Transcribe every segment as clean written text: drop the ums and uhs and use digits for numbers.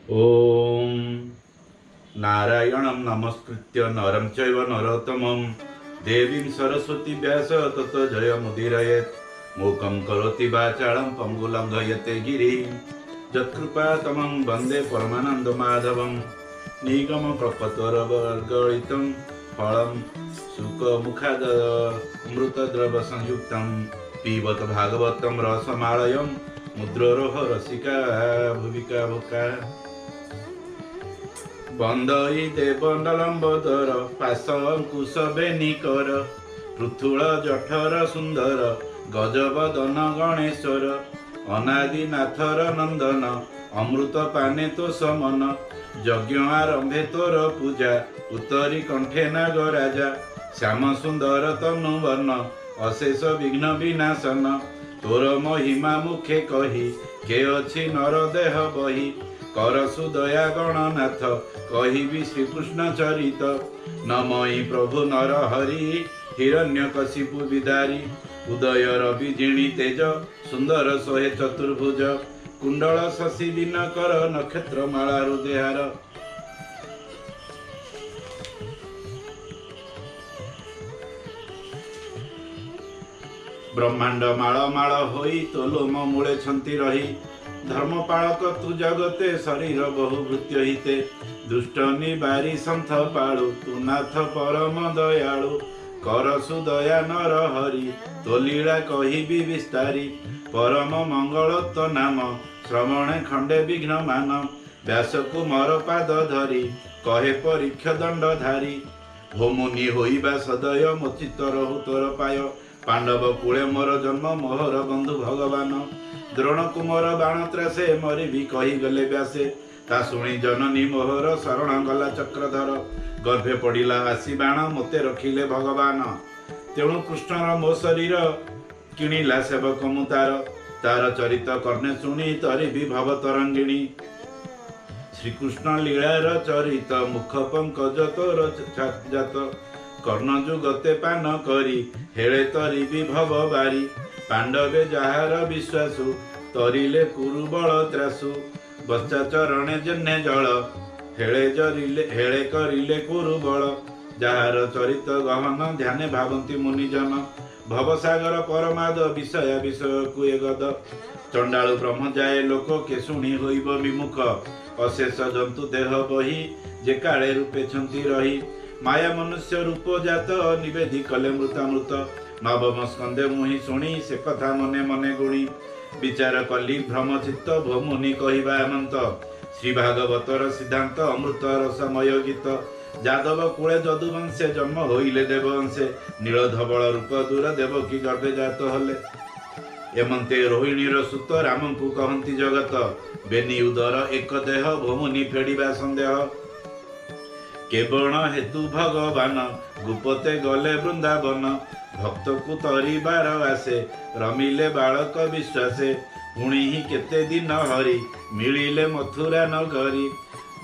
ओम नारायणं नमस्कृत्य नरं चैव नरोत्तमं देवीं सरस्वती व्यास ततो जयमुदीरयेत् मूकं करोति वाचालं पङ्गुं लङ्घयते गिरिं यत्कृपातमं वन्दे परमानन्दमाधवं निगमकल्पतरुर्गलितं फलं शुकमुखादमृतद्रवसंयुक्तं पिबत भागवतं रसमालयं मुद्रोरोह रसिका भुविका भुका बंदई देवनलंबोदर पाशंकुश बेनिकर पृथुल जठर सुंदर गजबदन गणेश्वर अनादिनाथर नंदन अमृत पाने तो समन यज्ञ आरंभे तोर पूजा उत्तरी कंठे नागराजा श्याम सुंदर तनुवन अशेष विघ्न विनाशन तोर महिमा मुखे कही के अछि नर देह बही करसु दया गणनाथ कहिबी श्रीकृष्ण चरित नमई प्रभु नर हरि हिरण्यकशिपु विदारी उदय रवि जिणी तेज सुंदर सोहे चतुर्भुज कुंडल शशि दिनकर नक्षत्र माला हृदयार ब्रह्मांड माଳ ମାଳ होई तोलोम मूले छंती रही धर्मपालक तु जगते शरीर बहुभृत्य हिते दुष्ट निबारी संथ पाळु तु नाथ परम दयालु करसु दया नर हरि तो लीला कहिबी विस्तारी परम मंगल तो नाम श्रवणे खंडे विघ्न मान व्यासकु मोर पाद धरी कहे परीक्ष दंडधारी होमुनि होइबा सदय मोचित रहु तोर पाय पांडव कूले मोर जन्म मोहर बंधु भगवान द्रोण कुमार बाण त्रासे मरी भी कही गले व्यासे ता शुणी जननी मोहर शरण गला चक्रधर गर्भे पड़िला आसी बाण मते रखिले भगवान तेणु कृष्णर मो शरीर किणिला सेवक मु तार चरित कर्णे शुणी तरी भी भव तरंगिणी श्रीकृष्ण लीलार चरित मुख पंकज तोर जात कर्ण जुगते पान करी हेले तरी भी भव बारी पांडवे जहार विश्वासु तरिले कुरुबल त्रासु बच्चा चरणे जन्ने जल हेले करिले कुरुबल जहार चरित गहन ध्याने भावंती मुनिजन भवसागर परमाद विषय विषय कुए गद चंडालु ब्रह्म जाए लोक के शुणी होइब विमुख अशेष जंतु देह बही जे काले रूपे छंती रही माया मनुष्य रूप जात निवेदी कले मृतामृत नवम स्कंदे मुहि शुणी से कथा मने मने गुणी विचार कली भ्रमचित्त भमुनि कहिबा अनंत श्री भागवतर सिद्धांत अमृत रसमय गीत जादव कूले जदुवंशे जन्म होइले देववंशे नीलधवल रूप दूर देवकी गर्भे जात हले एमंते रोहिणीर सुत रामंकु कहंती जगत बेनी उदर एक देह भमुनि फेडिबा संदेह केवल हेतु भगवान गुपते गले वृंदावन भक्त को तरिबार आसे रमिले बालक विश्वासे पुणी ही केते दिन हरि मिलिले मथुरा नगरी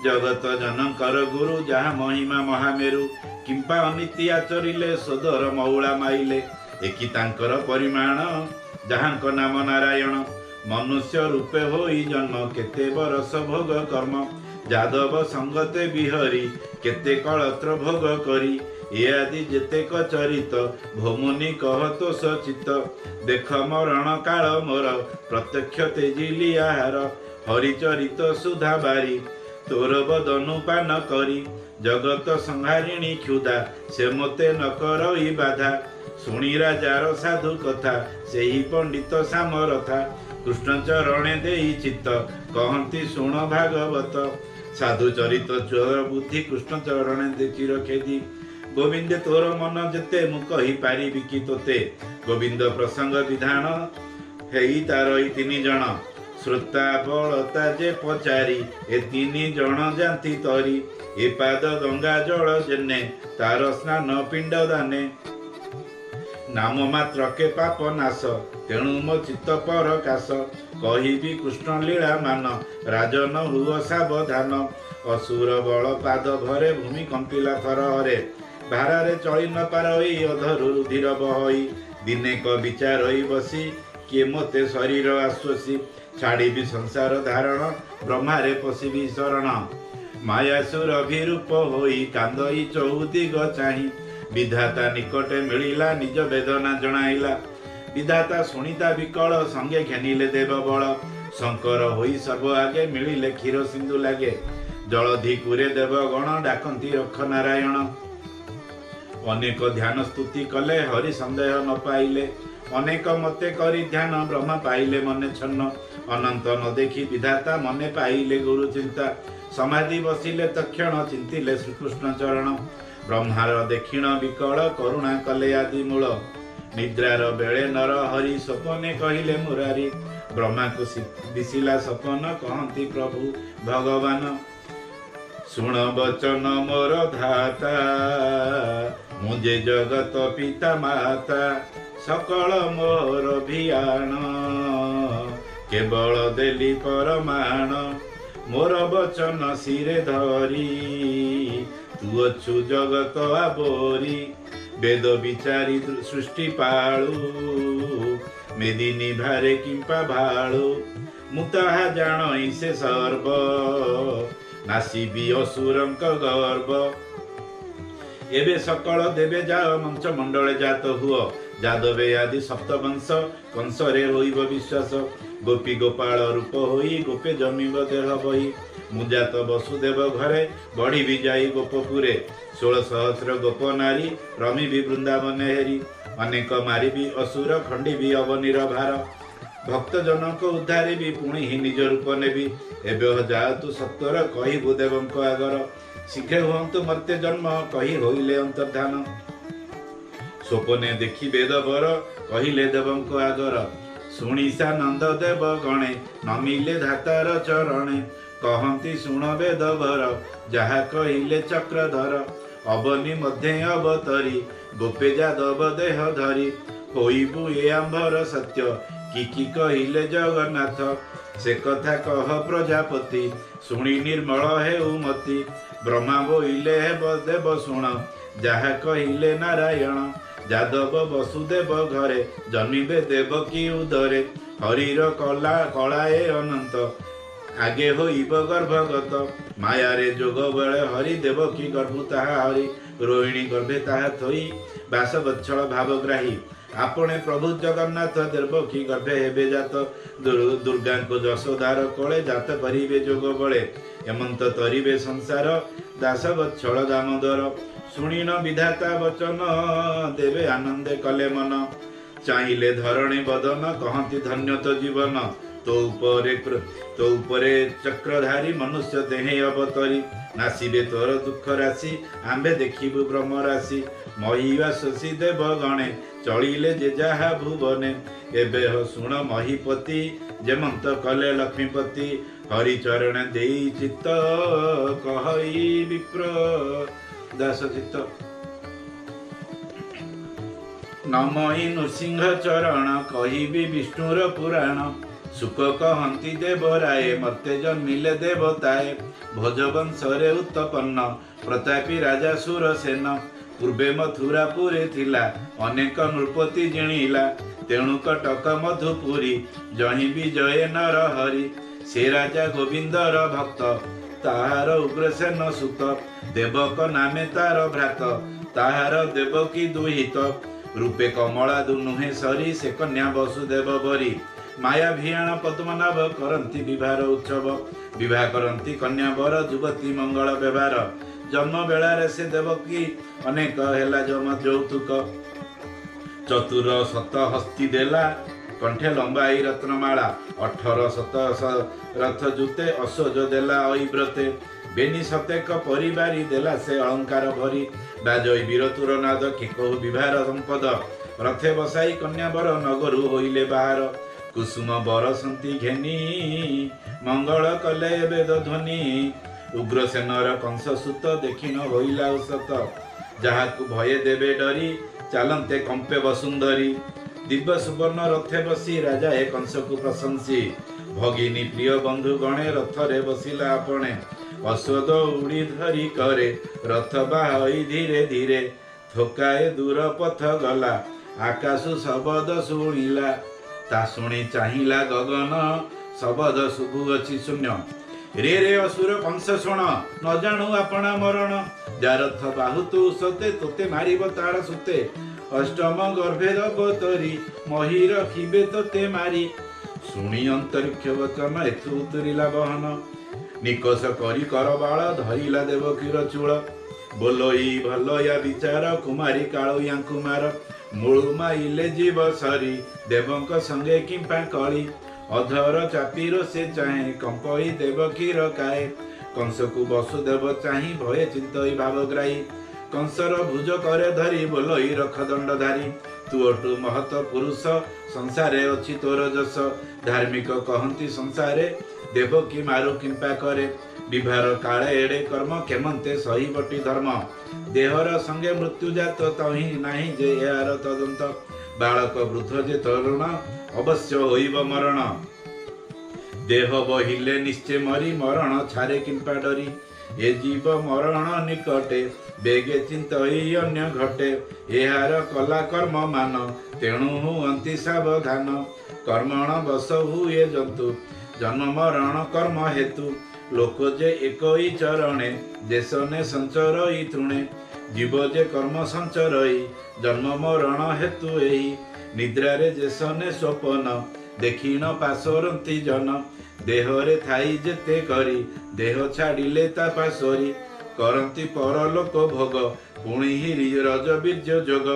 जगत जनकर गुरु जहा महिमा महामेरु किंपा अनीति आचरिले सोदर मौला माइले एकी तांकर परिमाण जहांक नाम नारायण मनुष्य रूपे होई जन्म केते बरस भोग कर्म जादव संगते बिहरी केते कलत्र भोग करी ए आदि जेतेक चरित भमुनि कहतो सचित देख मरण काल मोर प्रत्यक्ष तेजिली आहार हरिचरित सुधा बारी तोर बदनु पान करी जगत संहारिणी क्षुधा से मते न करई बाधा शुणी राजार साधु कथा सेही पंडित सामरथा कृष्ण चरणे देई चित्त कहंती शुण भागवत साधु चरित चोर बुद्धि कृष्ण चरणे देखी रखेदी गोविंदे तोर मन जेते मु कहि पारिबि कि तोते गोविंद प्रसंग विधान हेई तारई तिनि जण श्रोता बलता जे पचारी ए तिनि जण जानती तरी ए पाद गंगा जल जेने तार स्नान पिंड दाने नाम मात्र के पाप नाश तेणु मो चित्त पर काश कहिबी कृष्ण लीला मान राजन हुआ सावधान असुर बल पाद भरे भूमि कंपिला थर हरे भारारे चली न पारई अधरु रुधिर बहई दिने क विचार बसी किए मते शरीर आश्वसी छाड़ी संसार धारण ब्रह्मारे पशिबी शरण मायासुर अभिरूप होई कांदई चौदिग चाही विधाता निकटे मिलिला निज वेदना जणाइला विधाता सुनिता विकल संगे घेनिले देव बल शंकर होई सर्व आगे मिलिले क्षीर सिंधु लागे जलधि कुरे देव गण डाकंती रख नारायण अनेक ध्यान स्तुति कले हरि संदेह न पाइले अनेक मते करी ध्यान ब्रह्म पाइले मने छन्न अनंत न देखी विधाता मने पाइले गुरु चिंता समाधि बसिले तक्षण चिंतिले श्रीकृष्ण चरण ब्रह्मार दक्षिण विकल करुणा कले आदि मूल निद्रार बेले नर हरि स्वप्ने कहिले मुरारी ब्रह्मा को दिशिला सपन कहती प्रभु भगवान सुण बचन मोर धाता मुझे जगत पिता माता सकल मोर भियाण केवल देली परमाण मोर बचन सिरे धरी तू अच्छु जगत आबोरी वेद विचारी सृष्टि पाळू मेदिनी भारे किंपा भाळू मुताहा जाणई से सर्व नासिबी असुरंक गर्व एबे सकल देवे जाओ मंच मंडले जात हुओ जादवे आदि सप्तवंश कंसरे होइब विश्वास गोपी गोपाल रूप होई गोपे जमिब देह बही मुजात वसुदेव घरे बढ़ी भी जाई गोपपुरे 16 सहस्र गोप नारी रमी भी वृंदावन हेरी अनेक मारी भी असुर खंडी भी अवनीर भार भक्त जनक उद्धारे भी पुणी ही निज रूप नेबी एबे जातु सत्वर कहिबु देवंक आगर शीघ्र हुअन्तु मर्त्य जन्म कही होइले अंतर्धान स्वप्ने देखी वेद बर कहिले देवंक आगर शुणिसा नंद देव गणे नमिले धातार चरणे कहती शुण वेद बर जहा कहिले चक्रधर अवनी मध्य अवतरी गोपे जादव देह धरी होइबु ए आंभर सत्य कि कहिले जगन्नाथ से कथा कह प्रजापति शुणी निर्मल हे उमति ब्रह्मा बोइले हे देव शुण जहा कहिले नारायण जादव वसुदेव घरे जन्मिबे देवकी उदरे हरिर कलाए अनंत आगे होइब गर्भगत मायारे जोग बेले हरि देवकी गर्भ ताहा हरि रोहिणी गर्भे ताहा थई बासवत्सल भावग्राही आपणे प्रभु जगन्नाथ देवकी गर्भे हेबे जात दुर्गा को जशोदार कोले जात करिबे जोग बळे एमंत तरिबे संसार दासवत्सल दामोदर शुणिन विधाता वचन देवे आनंदे कले मन चाहिले धरणी बदन कहती धन्य तो जीवन तो उपरे चक्रधारी मनुष्य देहे अवतरी नासिबे तोर दुख राशि आंबे देखिबु ब्रह्म राशि महिवा शशि देव गणे चलिले जे जाहा भुवने एबे हो शुण महीपति जेमंत कले लक्ष्मीपति हरिचरण देई चित्त कहई विप्र दास चित्त नमई नृसिंह चरण कहिबी विष्णुर पुराण सुख कहती देवराये मर्त्य जन्मिले देवताए भोजवंशरे उत्पन्न प्रतापी राजा सुरसेन पूर्वे मथुरापुरे थिला अनेक नृपति जिणिला तेणु कटक मधुपुरी जहि विजय नर हरि से राजा गोविंदर भक्त ताहार उग्रसेन सुत देवक नामे तार भ्रात ताहार देवकी दुहित रूपे कमला दुनुहे सरी से कन्या वसुदेव बरी माया भियाण पद्मनाभ करंती विवाह उत्सव विवाह करंती कन्या बर युवती मंगल व्यवहार जन्म बेलारे से देवकी अनेक हेला जम यौतुक चतुर शत हस्ती देला कंठे लंबाई रत्नमाला 18 शत रथ जुते अशोज देला ऐव्रते बेनी सतेक परिवारी देला से अलंकार भरी बाजई वीरतुर नाद कि कहु विवाह संपद रथे बसाई कन्या बर नगरु होइले बाहर कुसुम बरसंती घेनी मंगल कले वेद ध्वनि उग्रसेनर कंस सुत देखिन होइला औसत जहाकु भय देवे डरी चालंते कंपे वसुंधरी दिव्य सुवर्ण रथे बसी राजा ए कंस को प्रशंसी भगिनी प्रिय बंधु गणे रथरे बसिला आपणे अश्वद उड़ी धरी करे रथ बाहई धीरे धीरे थोकाए दूर पथ गला आकाश शब्द शुणिला ता शुणी चाहिला गगन शबद शुभुअछि शून्य रे रे असुर कंस शुण न जाणु आपणा मरण जारथ बाहु तु सते तोते मारिब तार सुते अष्टम गर्भे दबतरी मही रखिबे तोते मारी शुणी अंतरिक्ष वचन एथु उतरिला बहन निकष करी कर बाळ धरिला देवकीर चूल बोलोई भलया विचार कुमारी काळुया कुमार मूळु माइले जीव सरी देवंक संगे किंपा कଳି अधर चापीर से चाहे कंपई देवकीर काए कंस को वसुदेव चाही भय चिंतई भावग्राही कंसर भुज करे धरी बोलोई रख दंडधारी तुअटु महत पुरुष संसारे अछि तोर जस धार्मिक कहंती संसारे देवकी मारु किंपा करे विभार काले एड़े कर्म केमंते सही बटी धर्म देहर संगे मृत्यु जात तही नाही जे यार तदंत बालक वृद्ध जे तरुण अवश्य होइब मरण देह बहिले निश्चय मरी मरण छारे किंपा डरी ए जीव मरण निकटे बेगे चिंतई अन्य घटे एहार कला कर्म मान तेणु हुअंती सावधान कर्मण बस हुए जंतु जन्म मरण कर्म हेतु लोक जे एकई चरणे देशने संचरई तृणे जीव जे कर्म संचरई जन्म मरण हेतु एही निद्रारे जेसने स्वपन देखिन पासरंती जन देहरे थाई जेते करी देह छाड़िले ता पासरी करंती परलोक भोग पुणी हिरी रज बीर्य जोग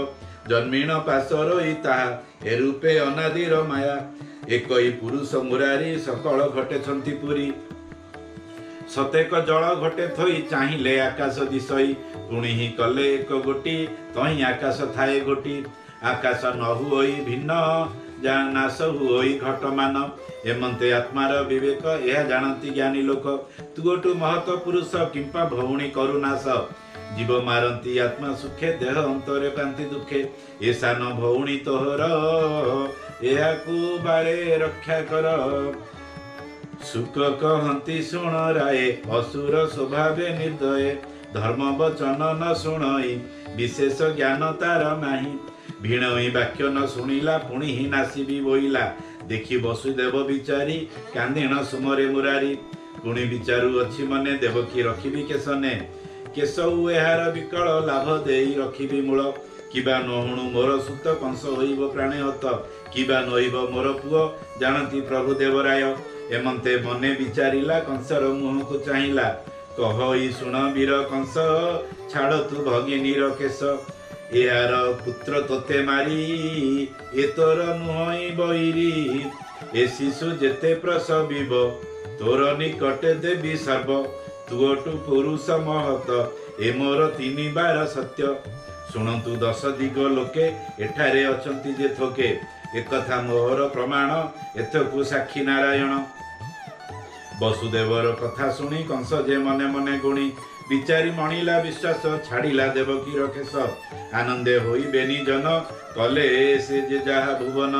जन्मीण पासरई ताहा ए रूपे अनादिर माया एकई पुरुष मुरारी सकल घटे छंती पुरी सतेक जल घटे थई चाहिले आकाश दिशई पुणी ही कले एक गोटी तही आकाश थाए गोटी आकाश न हुई भिन्न जा नाश हुई घटमान एमंते आत्मार विवेक यह जानती ज्ञानी लोक तुगोटु महत पुरुष किंपा भौणी करुनाश जीव मारंती आत्मा सुखे देह अंतरे कांति दुखे ऐसा न भौणी तोहर एहाकु बारे रक्षा कर सुख कहंती शुण राये असुर स्वभावे निर्दये धर्म वचन न शुणई विशेष ज्ञान तार नाही भिणई वाक्य न शुणिला पुणी ही नासिबी बोइला देखी वसुदेव विचारी कांदिण सुमरे मुरारी पुणी विचारू अछि मने देवकी रखिबी केसने केशऊ एहार विकल लाभ देई रखिबी मूल किबा नहुणु मोर सुत कंस होइब प्राणे हत किबा नइब मोर पुओ जानती प्रभु देवराय एमंते मने विचारिला कंसर मुह को चाहिला कहई शुण वीर कंस छाड़ तू भगिनीर केश यार पुत्र तोते मारी ए तोर नुहई बईरी ए शिशु जेते प्रसविब तोर निकटे देवी सर्व तुअटु पुरुष महत ए मोर 3 बार सत्य शुणतु 10 दिग लोके एठारे अछंती जे थोके एकथा मोहर प्रमाण एथकु साक्षी नारायण वसुदेवर कथा शुणी कंस जे मने मने गुणी विचारी मणिला विश्वास छाड़िला देवकीर केश आनंदे होई बेनी जन कले से जे जहा भुवन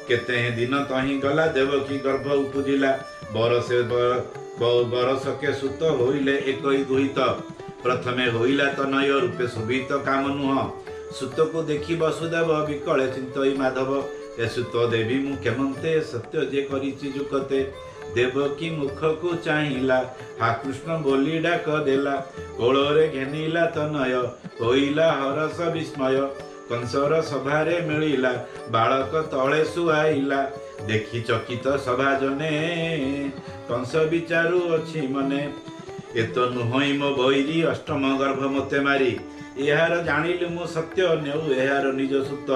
केते दिन तही गला देवकी गर्भ उपजिला बरस के सुत होइले एकई दुहित प्रथमे होइला तनय रूपे शोभित काम नुह सुत को देखी वसुदेव विकले चिंतई माधव ए सुत देवी मु केमंते सत्य जे करिछि जुकते देवकी मुख को चाहिला हा कृष्ण बोली डाक देला कोଳରେ घेनिला तनय होइला हरस विस्मय कंसर सभारे मिलिला बालक तळे सुआइला देखी चकित सभा जने कंस विचारू अछि मने एत नुहई मो बैरी अष्टम गर्भ मते मारी एहार जानिलु मु सत्य नेउ एहार निज सुत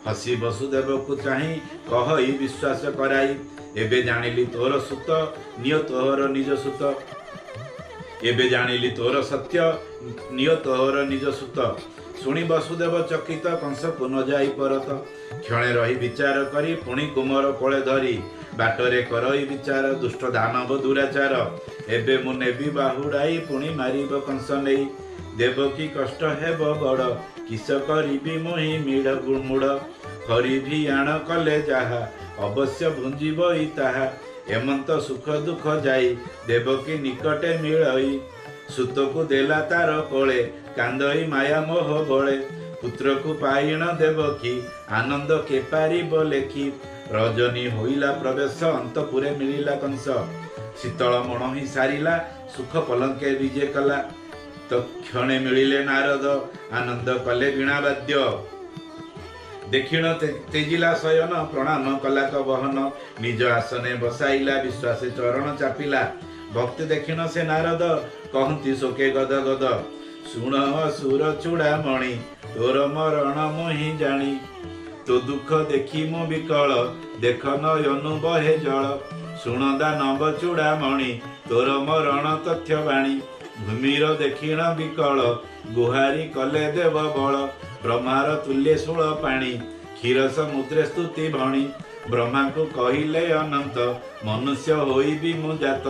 हसी वसुदेव को चाही कहई विश्वास कराई एबे जानिली तोर सुत निय तोहर निज सुत एबे जानिली तोर सत्य निय तोहर निज सुत शुणी वसुदेव चकित कंस को न जाई परत क्षणे रही विचार करी पुणी कुमर कोले धरी बाटरे करई विचार दुष्ट दानव दुराचार एबे मु नेबी बाहुडाई पुणी मारिब कंस नेई देवकी कष्ट हेब बड़ किस करिबी मोहि मिढ़ गुमुड़ हरि भी आण कले जाहा अवश्य भुंजीब ताहा एमंत सुख दुख जाई देवकी निकटे मिलई सुत को देला तार कोले कांदई माया मोह बळे पुत्र को पाइण देवकी आनंद के पारिब लेखी रजनी होइला प्रवेश अंतपुरे मिलिला कंस शीतल मण ही सारिला सुख पलंके विजे कला तो क्षणे मिलिले नारद आनंद कले वीणा वाद्य देखिण तेजिला शयन प्रणाम कला क बहन निज आसने बसाइला विश्वासे चरण चापिला भक्ति देखिण से नारद कहती शोके गद गद शुण असुर चूड़ामणि तोर मरण मोहि जानी तो दुख देखी मो विकल देख नयनु बहे जल शुण दानव चूड़ामणि तोर मरण तथ्य बाणी भूमिर देखिण विकल गुहारी कले देव बल ब्रह्मार तुल्य शूल पाणी क्षीर समुद्रे स्तुति भणी ब्रह्मा को कहिले अनंत मनुष्य होई भी मु जात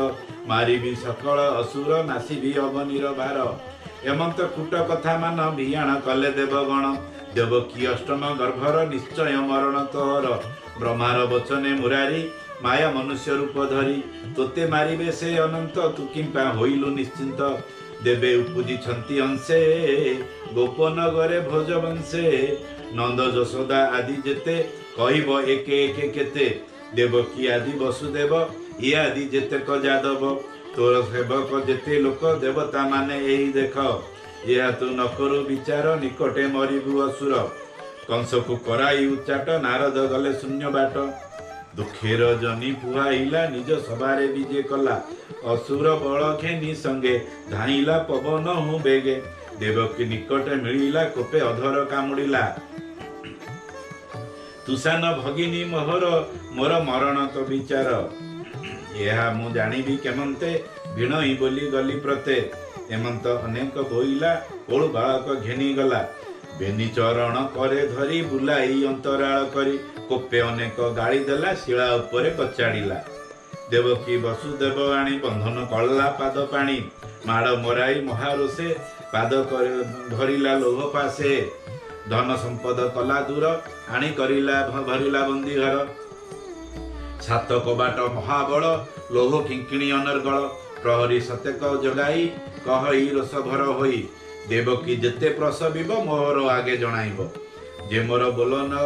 मारिबी सकल असुर नासिबी अवनीर भार एमंत कूट कथा मान बियाण कले देवगण देवकी अष्टम गर्भर निश्चय मरण तोहर ब्रह्मार वचने मुरारी माया मनुष्य रूप धरी तोते मारिबे से अनंत तु किंपा होइलु निश्चिंत देवे उपजी छंती अंशे गोपनगरे भोज वंशे नंद यशोदा आदि जेते कहब एके एके केते देवकी आदि वसुदेव ये आदि जेते क जादव तोर सेवक जेते लोक देवता माने एही देख यह तू न करू विचार निकटे मरिबु असुर कंस को कराई उच्चाट नारद गले शून्य बाट दुखेर जनी पुहाइला निज सभारे विजे कला असुर बल घेनी संगे धाइला पवन हूँ बेगे देवकी निकटे मिलिला कोपे अधर कामुड़िला तुषान भगिनी मोहर मोर मरण तो विचार यह मु जानिबी केमंते भिणई बोली गली प्रते एमंत अनेक बोइला कोळु बालक घेनी गला बेनी चरण करे धरी बुलाई अंतराल करी कोपे अनेक गाड़ी देला शिला उपरे कचाड़िला देवकी वसुदेव आणी बंधन कला पाद पाणी माड़ मराई महारोषे पाद धरिला लोह पासे धन संपद कला दूर आणी करिला भरिला बंदी घर छात कबाट महाबल लोह किंकिणी अनर्गल प्रहरी सतेक जगाई कहई रोषभर होई देवकी जेते प्रसविब मोर आगे जणाइब जे मोर बोल न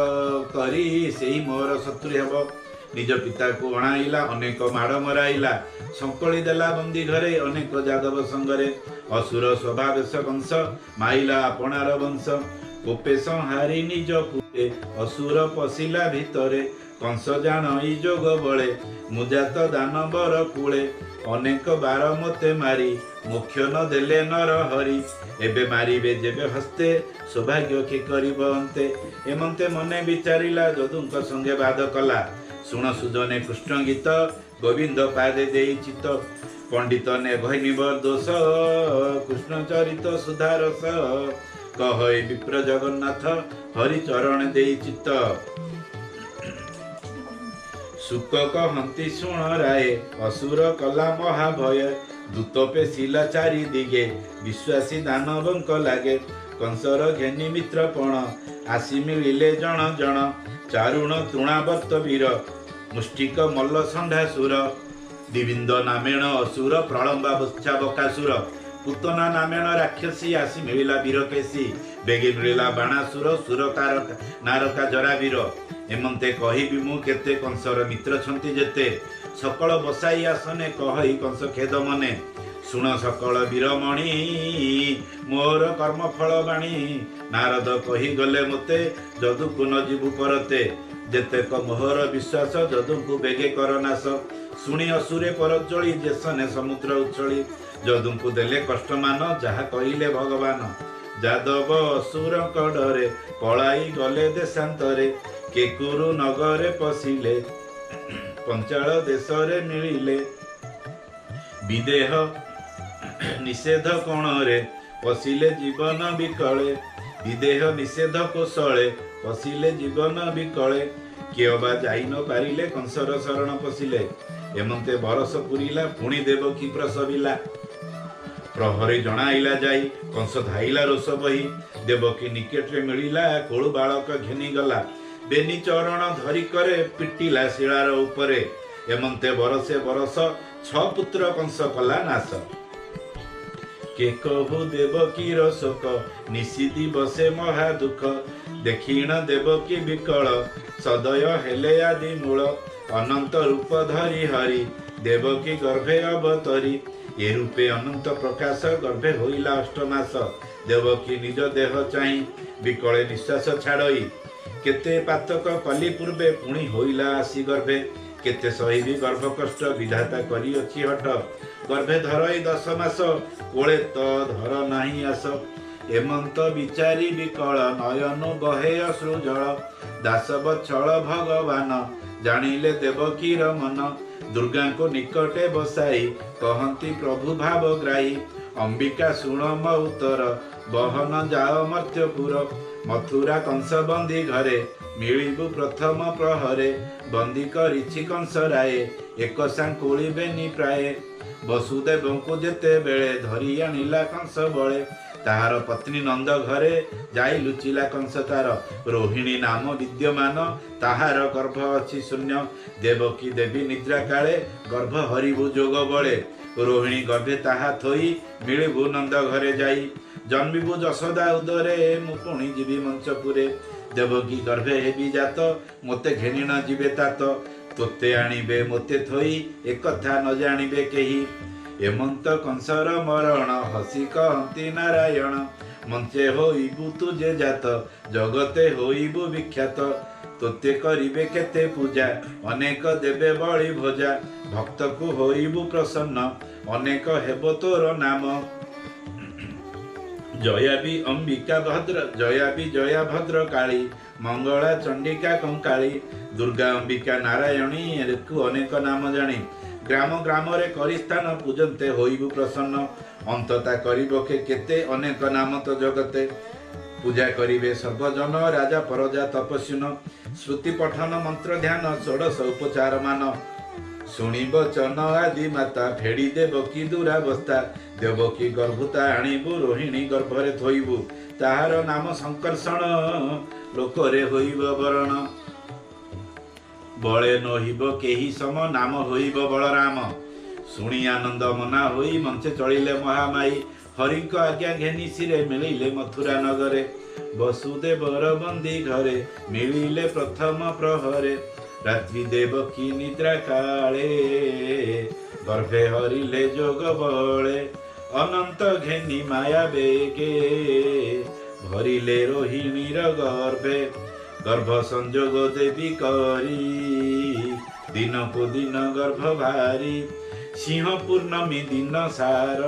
करी सेही मोर शत्रु हेब निज पिता को अणाइला अनेक माड़ मराइला संकली देला बंदी घरे अनेक जादव संगरे असुर स्वभावेश वंश माइला आपणार वंश कोपे संहारी निज पुरे असुर पशिला भितरे कंस जान जोग बळे मुजात दानवर कूले अनेक बार मते मारी मुख्य न देले नर हरि एबे मारिबे जेबे हस्ते सौभाग्य के करिब अंते एमंते मने विचारिला जदुंक संगे बाध कला सुण सुजने कृष्ण गीत गोविंद पादे देई चित्त पंडित ने भैनिबर दोष कृष्ण चरित सुधारस कहै विप्र जगन्नाथ हरि चरण देई चित्त सुक कहती शुण राय असुर कला महाभय दूत पेशिला चारि दिगे विश्वासी दानवंक लागे कंसर घेनी मित्रपण आसी मिलिले जण जण चारुण तृणावर्त वीर मुष्टिक मल्ल षंढासुर दिविंद नामेण असुर प्रलंबा बच्छा बकासुर पुतना नामेण राक्षसी आसी मिलिला वीरकेशी बेगे मिलिला बाणासुर सुरकार नारका जरावीर एमंते कहिबी मु केते कंसर मित्र छंती जेते सकल बसाई आसने कहई कंस खेद मने सुण सकल वीरमणि मोर कर्मफल बाणी नारद कही गले मते जदुकु न जीवु परते जेतेक मोहर विश्वास जदुकु बेगे कर नाश शुणी असुरे परचली जेसने समुद्र उछली जदुकु देले कष्ट मान जहा कहिले भगवान जादव असुर डरे पलाई गले देशांतरे केकुरु नगरे पशिले पंचाल देशरे मिलिले विदेह निषेध कोणरे पशिले जीवन विकले विदेह निषेध कोशले पशिले जीवन विकले कियबा जाई न पारिले कंसर शरण पशिले एमंते बरस पुरिला पुणी देवकी प्रसविला प्रहरी जणाइला जाई कंस धाइला रोष बही देवकी निकटरे मिलिला कोळु बालक घेनी गला बेनी चरण धरी करे पिटिला शिलार उपरे एमंते बरसे बरस 6 पुत्र कंस कला नाश के कहु देवकी रशोक निशी दिवसे महा दुख देखिण देवकी विकल सदय हेले आदि मूल अनंत रूप धरी हरि देवकी गर्भे अवतरी ए रूपे अनंत प्रकाश गर्भे होइला अष्टमास देवकी निज देह चाहि विकले निश्वास छाड़ई केते पातक कली पूर्वे पुणी होइला आसी गर्भे केते सहिबी गर्भ कष्ट विधाता करी अछि हठ गर्भे धरई 10 मास कोळे तो धर नाही आस एमंत विचारी विकल नयन बहे अश्रु जल दासव छल भगवान जानिले देवकीर मन दुर्गा को निकटे बसाई कहती प्रभु भावग्राही अंबिका शुण म उत्तर बहन जाओ मर्त्यपुर मथुरा कंस बंदी घरे मिलिबु प्रथम प्रहरे बंदी करिछि कंस राये एक सांकुलिबेनि प्राये वसुदेव को जेते बेले धरी आनिला कंस बळे ताहार पत्नी नंद घरे जाई लुचिला कंस तार रोहिणी नाम विद्यमान ताहार गर्भ अछि शून्य देवकी देवी निद्रा काले गर्भ हरिबु जोग बळे रोहिणी गर्भे ताहा थोई मिलिबु नंद घरे जाई जन्मिबु जशोदा उदरे मु पुणी जीवी मंचपुरे देवकी गर्भे हेबी जात मोते घेनिण जीवे तात तोते आनिबे मोते थोई एक कथा न जानिबे केही एमंत कंसर मरण हसी कहती नारायण मंचे होइबु तुझे जात जगते होइबु विख्यात तोते करिबे केते पूजा अनेक देवे बळी भोजा भक्त को होइबु प्रसन्न अनेक हेबो तोर नाम जया भी अंबिका भद्र जया भी जया भद्र काली मंगला चंडिका कंकाली दुर्गा अंबिका नारायणी एरकु अनेक नाम जानी ग्राम ग्राम रे करी स्थान पूजन्ते होइबु प्रसन्न अंतता करिबो केते अनेक नाम तो जगते पूजा करिवे सर्वजन राजा परजा तपस्विन श्रुति पठन मंत्र ध्यान षोडश उपचार मान शुणिब चन आदि माता फेड़ी देवकी दुरावस्था देवकी गर्भता आनिबु रोहिणी गर्भरे थोइबु ताहार नाम संकर्षण लोकरे होइब वरण बळे नहिब केही सम नाम होइब बलराम शुणी आनंद मना होई मंचे चलिले महामाई हरिक आज्ञा घेनी सिरे मिलिले मथुरा नगरे वसुदेवर बंदी घरे मिलिले प्रथम प्रहरे रात्रि देवकी निद्रा काले गर्भे हरिले जोग बळे अनंत घेनी माया बेगे भरिले रोहिणीर गर्भे गर्भ संजोग देवी करी दिन को दिन गर्भ भारी सिंह पूर्णमी दिन सार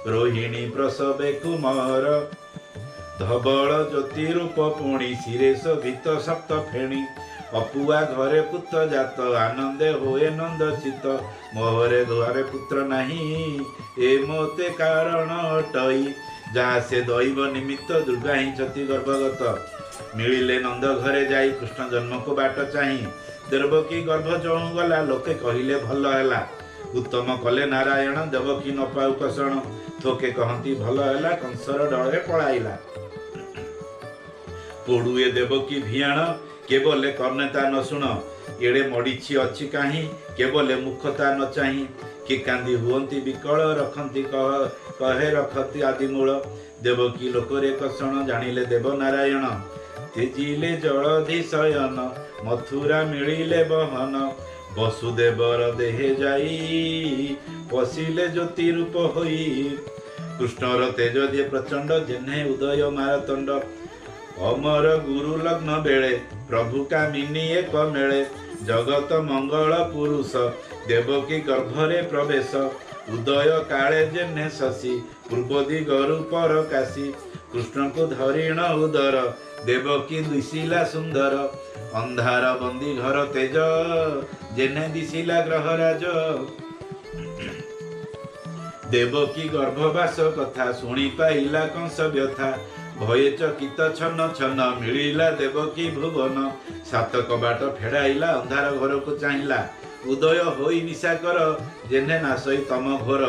रोहिणी प्रसवे कुमार धबल ज्योति रूप पुणी सिरे शोभित सप्त फेणी अपुआ घरे पुत्र जात आनंदे होए नंद चित मोहरे घरे पुत्र नहीं ए मोते कारण अटई जहाँ से दैव निमित्त दुर्गा ही छति गर्भगत मिलिले नंद घरे जाई कृष्ण जन्म को बाट चाही देवकी गर्भ जणु गला लोके कहिले भल हैला उत्तम कले नारायण देवकी न पाउ कषण थोके कहती भल हैला कंसर डरे पळाइला पोडुए देवकी भियाण केवले कर्णता न शुण एड़े मड़ीछि अछि काहीं केवले मुखता न चाही कि कांदी हुअंती विकल रखंती कहे रखती आदि मूल देवकी लोकरे कषण जानिले देव नारायण तेजिले जलधि शयन मथुरा मिलिले बहन वसुदेवर देहे जाई पशिले ज्योति रूप होई कृष्णर तेज दे प्रचंड जेने उदय मारतंड अमर गुरु लग्न बेले प्रभु का मिनी एक मेले जगत मंगल पुरुष देवकी गर्भरे प्रवेश उदय काले जेने शशि पूर्व दिगरु पर काशी कृष्ण को धरिण उदर देवकी दिशिला सुंदर अंधार बंदी घर तेज जेने दिशिला ग्रहराज देवकी गर्भवास कथा शुणी पाइला कंस व्यथा भये चकित छन छन मिलिला देवकी भुवन सात कबाट फेड़ाइला अंधार घर को चाहिला उदय होई निशाकर जेने नासई तम घोर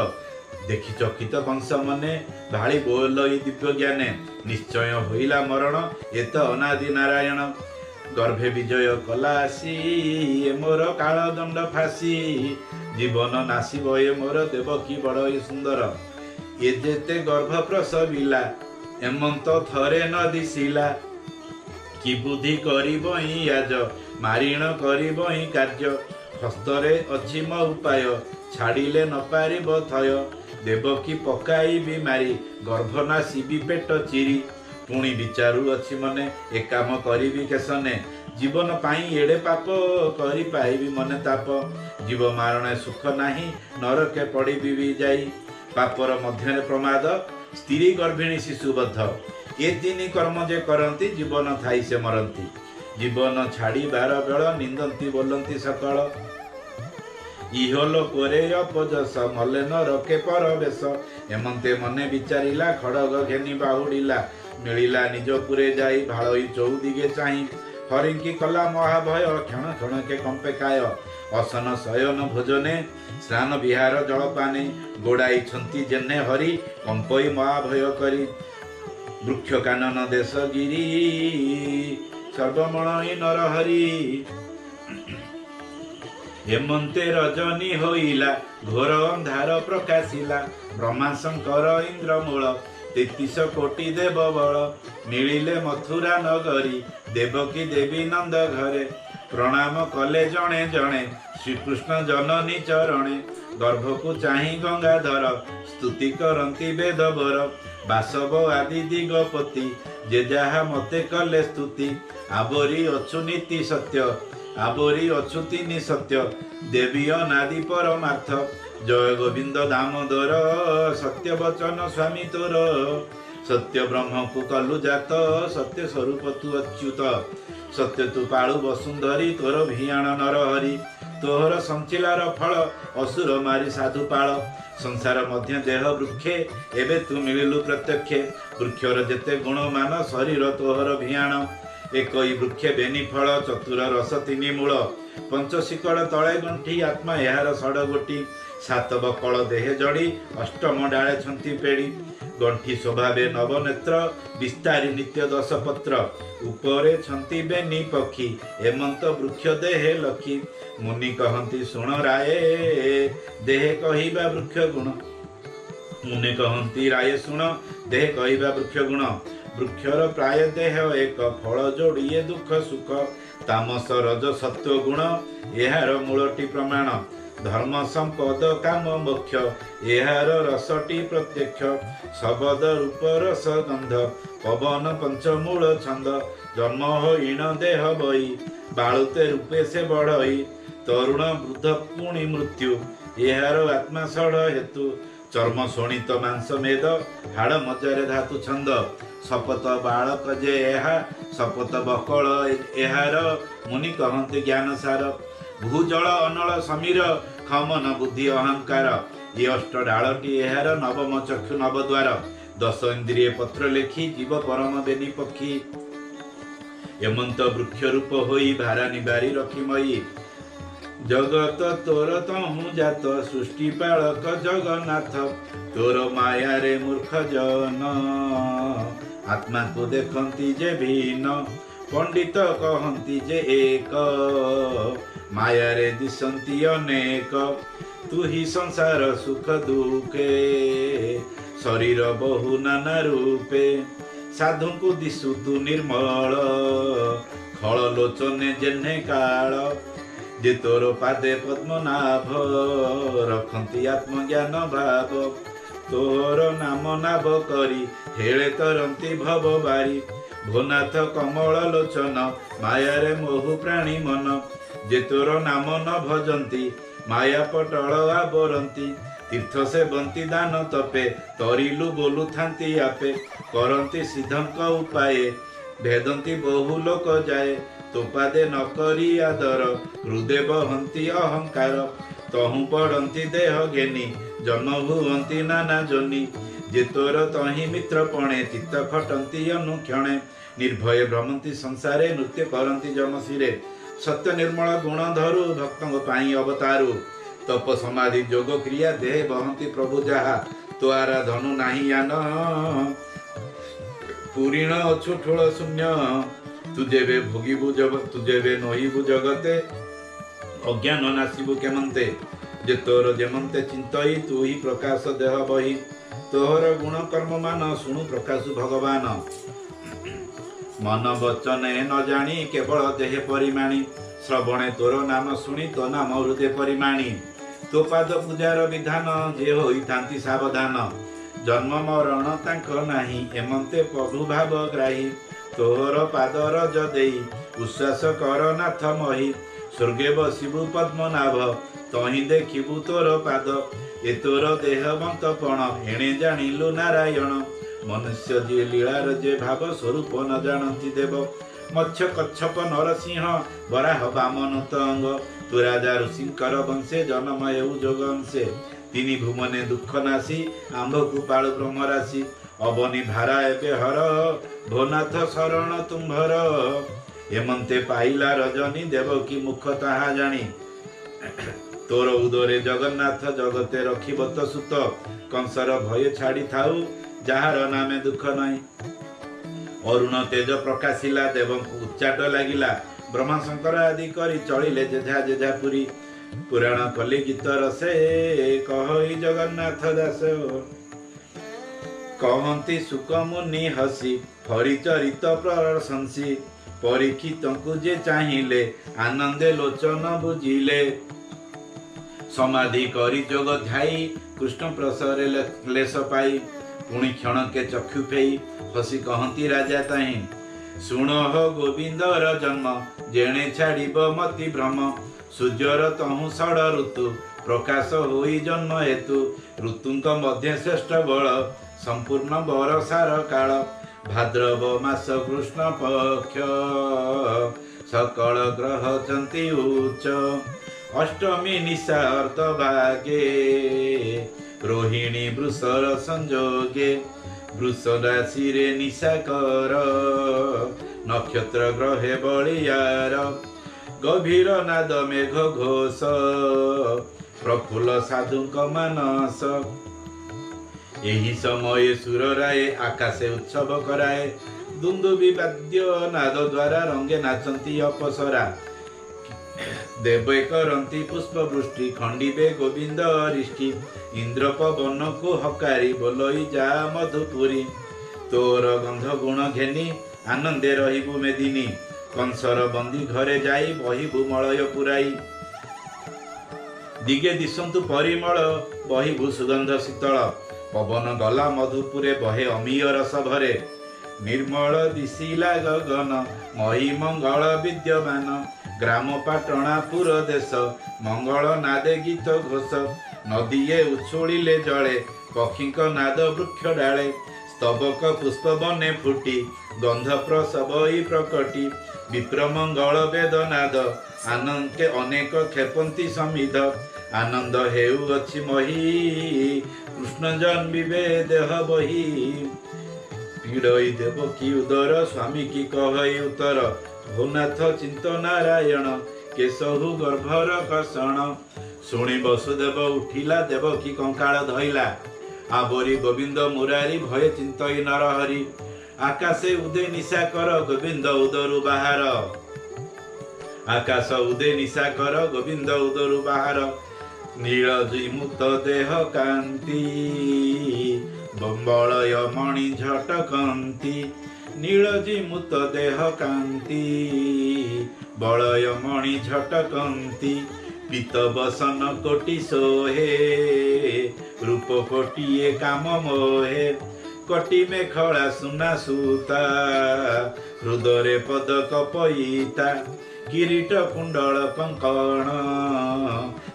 देखि चकित कंस मने भाली बोलई दिव्य ज्ञाने निश्चय होइला मरण एत अनादि नारायण गर्भे विजय कलासी ए मोर काल दंड फासी जीवन नासिब ए मोर देवकी बड़ सुंदर ए जेते गर्भ प्रसविला एमंत थरे न दिशिला कि बुद्धि करिबई आज मारिण करिबई कार्य हस्तरे अछि म उपाय छाड़िले न पारिब थय देवकी पकाइबी मारी गर्भनाशिबी पेट चिरी पुणी विचारू अछि मने ए काम करिबी केसने जीवन पाई एड़े पाप करि पाइबी मने ताप जीव मारणे सुख नाही नरके पड़िबी भी जाई पापर मध्यरे प्रमाद स्त्री गर्भिणी शिशुबद्ध ए तीन कर्म जे करती जीवन थाई से मरती जीवन छाड़ी बार बेल निंदती बोलती सकल इहलो कोरे अपजस मले न रखे पर बेश एमंते मने विचारिला खड़ग घेनी बाहुडिला मिलिला निज पुरे जाई भाड़ई चौदिगे चाही हरिंकी कला महाभय क्षण क्षण के कंपे काय असन शयन भोजने स्नान विहार जलपाने गोड़ाई छंती जेने हरि कंपई महाभय करी वृक्ष कानन देश गिरी सर्वमणई नरहरि हेमंते रजनी होइला घोर अंधार प्रकाशिला ब्रह्मा शंकर इंद्रमूल 33 कोटी देव बल मिलिले मथुरा नगरी देवकी देवी नंद घरे प्रणाम कले जणे जणे श्रीकृष्ण जननी चरणे गर्भकु चाही गंगाधर स्तुति करंती वेदवर बासव आदि दिगपति जे जहा मते कले स्तुति आबरी अछु नीति सत्य आबरी अछु तीनि सत्य देवी अनादि परमार्थ जय गोविंद दामोदर सत्य वचन स्वामी तोर सत्य ब्रह्म को कलु जात सत्य स्वरूप तु अच्युत सत्य तु पाळु वसुंधरी तोर भियाण नरहरि तोहर संचिलार फल असुर मारी साधु पाळ संसार मध्य देह वृक्षे एबे तू मिलिलु प्रत्यक्षे वृक्षर जेते गुण मान शरीर तोहर भियाण एकई वृक्षे बेनी फल चतुर रस तीनि मूल पंचशिकड़ तले गंठी आत्मा यार सड़ गोटी सात बकल देहे जड़ी अष्टम डाले छंती पेड़ी गंठी स्वभावे नवनेत्र विस्तारी नित्य दश पत्र उपरे छंती बेनी पक्षी हेमंत वृक्ष देहे लखी मुनि कहंती सुण राये देहे कहिबा वृक्ष गुण मुनि कहंती राये सुण देहे कहिबा वृक्ष गुण वृक्षर प्राय देह एक फल जोड़िए दुख सुख तामस रज सत्व गुण यार मूलटी प्रमाण धर्म संपद काम मोक्ष यार रसटी प्रत्यक्ष शबद रूप रस गंध पवन पंचमूल छंद जन्म होईन देह बई बालुते रूपे से बढ़ई तरुण वृद्ध पुणी मृत्यु यार आत्मा सड़ हेतु चर्म शोणित मांस मेद हाड़ मजारे धातु छंद शपथ बालक जे एहा शपथ बकल एहार मुनि कहंते ज्ञान सार भूजल अनल समीर खमन बुद्धि अहंकार ये अष्ट डालटी एहार नवम चक्षु नवद्वार दश इंद्रिय पत्र लेखी जीव परम बेनी पक्षी हेमंत वृक्ष रूप होई भारा निबारी रखिमयी जगत तोर तहु जात सृष्टि पालक जगन्नाथ तोर माया रे मूर्ख जन आत्मा को देखती जे भिन्न पंडित कहती जे एक माया रे दिशंती अनेक तू ही संसार सुख दुखे शरीर बहु नाना रूपे साधु को दिशु तू निर्मल खल लोचने जेने काल जे तोर पादे पद्मनाभ रखती आत्मज्ञान भाव तोर नाम नाभ करी हेले तरंती भव बारी भोनाथ कमल लोचन माया रे मोहु प्राणी मन जे तोर नाम न भजंती माया पटल आवरंती तीर्थ से बंती दान तपे तरिलु बोलु थांती आपे करंती सिद्धंक उपाये भेदंती बहु लोक जाए तोपादे न करी आदर हृदय बहंती अहंकार तहु पड़ंती देह घेनी जन्म भुवंती नाना जोनी जे तोर तही मित्र पणे चित्त खटंती अनुक्षणे निर्भय भ्रमंती संसारे नृत्य करंती जमशिरे सत्य निर्मल गुण धरु भक्तों पाई अवतारू तप समाधि जोग क्रिया देह बहंती प्रभु जहा तोरा धनु नाही यान पूरीण अछु ठोल शून्य तुझे भोगिबु जगत तुझे नहिबु जगते अज्ञान नासिबु केमंते जे तोर जेमंते चिंतई तू ही प्रकाश देह बही तोहर गुण कर्म मान शुणु प्रकाश भगवान मन वचने न जानी केवल देह परिमाणी श्रवणे तोर नाम शुणी तो नाम हृदय परिमाणी तो पाद पूजार विधान जे होइथांती सावधान जन्म मरण तांक नाही एमंते प्रभु भाव ग्राही तोर पाद रज देई उश्वास कर नाथ मही स्वर्गे बसिबु पद्मनाभ तही देखिबु तोर पाद ए तोर देह बंतपण एणे जानिलु नारायण मनुष्य जे लीलार जे भाव स्वरूप न जानती देव मत्स्य कच्छप नरसिंह बराह वामन तंग तु राजा ऋषिकर वंशे जन्म हेउ जोगंशे तिनि भुवने दुख नासी आंभ कृपाळु ब्रह्मराशि अवनी भारा एबे हर भोनाथ शरण तुम्भर एमंते पाइला रजनी देवकी मुख ताहा जानी तोर उदरे जगन्नाथ जगते रखिबत सुत कंसर भय छाड़ी थाउ जहार नामे दुख नहीं अरुण तेज प्रकाशिला देवंकु उच्चाट लागिला ब्रह्मा शंकर आदि करी चलिले जेझा जेझा पुरी पुराण कली गीत रसे कहि जगन्नाथ दास कहंती सुक मुनि हसी हरिचरित प्रशंसी परीक्षित जे चाहिले आनंदे लोचन बुझिले समाधि करी जोग ध्याई कृष्ण प्रसरे लेस पाई पुणी क्षण के चक्षु फेई हसी कहती राजा ताही शुण हो गोविंदर जन्म जेणे छाड़ब मति भ्रम सूर्यर तहु षड ऋतु प्रकाश होई जन्म हेतु ऋतुंक मध्य श्रेष्ठ बल संपूर्ण बरसार काल भाद्रव मास कृष्ण पक्ष सकल ग्रह चंती उच्च अष्टमी निशा अर्थ भागे रोहिणी वृषर संजोगे वृष राशि रे निशा कर नक्षत्र ग्रहे बलियार गभीर नाद मेघ घोष प्रफुल्ल साधुक मानस एही समय सुर राय आकाशे उत्सव कराए दुंदुबी वाद्य नाद द्वारा रंगे नाचंती अपसरा देवे करंती पुष्प वृष्टि खंडिबे गोविंद अरिष्टि इंद्र पवन को हकारी बोलई जा मधुपुरी तोर गंध गुण घेनी आनंदे रहिबु मेदिनी कंसर बंदी घरे जाई बहिबु मलय पुराई दिगे दिशंतु परिमल बहिबु सुगंध शीतल पवन गला मधुपुरे बहे अमीय रस भरे निर्मल दिशिला गगन मही मंगल विद्यमान ग्राम पाटणापुर देश मंगल नादे गीत घोष नदीए उछुलिले जले पक्षीक नाद वृक्ष डाले स्तबक पुष्प बने फुटी गंध प्रसवई प्रकटी विप्र मंगल वेदनाद आनंद के अनेक खेपंती समिध आनंद हेउ अछि मही कृष्ण जन्मिबे देह बही पीड़ई देव की उदर स्वामी की कहई उत्तर भूनाथ चिंत नारायण केशहु गर्भर कर्षण शुणी वसुदेव उठिला देव की कंकाल धइला आबरी गोविंद मुरारी भय चिंतई नरहरि आकाशे उदय निशा कर गोविंद उदरु बाहर आकाश उदय निशा कर गोविंद उदरु बाहर नीलजी मुक्त देह कांति बंबलय मणि झटकंती नीलजी मुत देह कांति बलय मणि झटकंती पीत बसन कोटि सोहे रूप कोटिए काम मोहे कोटि में खड़ा सुना सूता हृदय पदक पईता किरीट कुंडल कंकण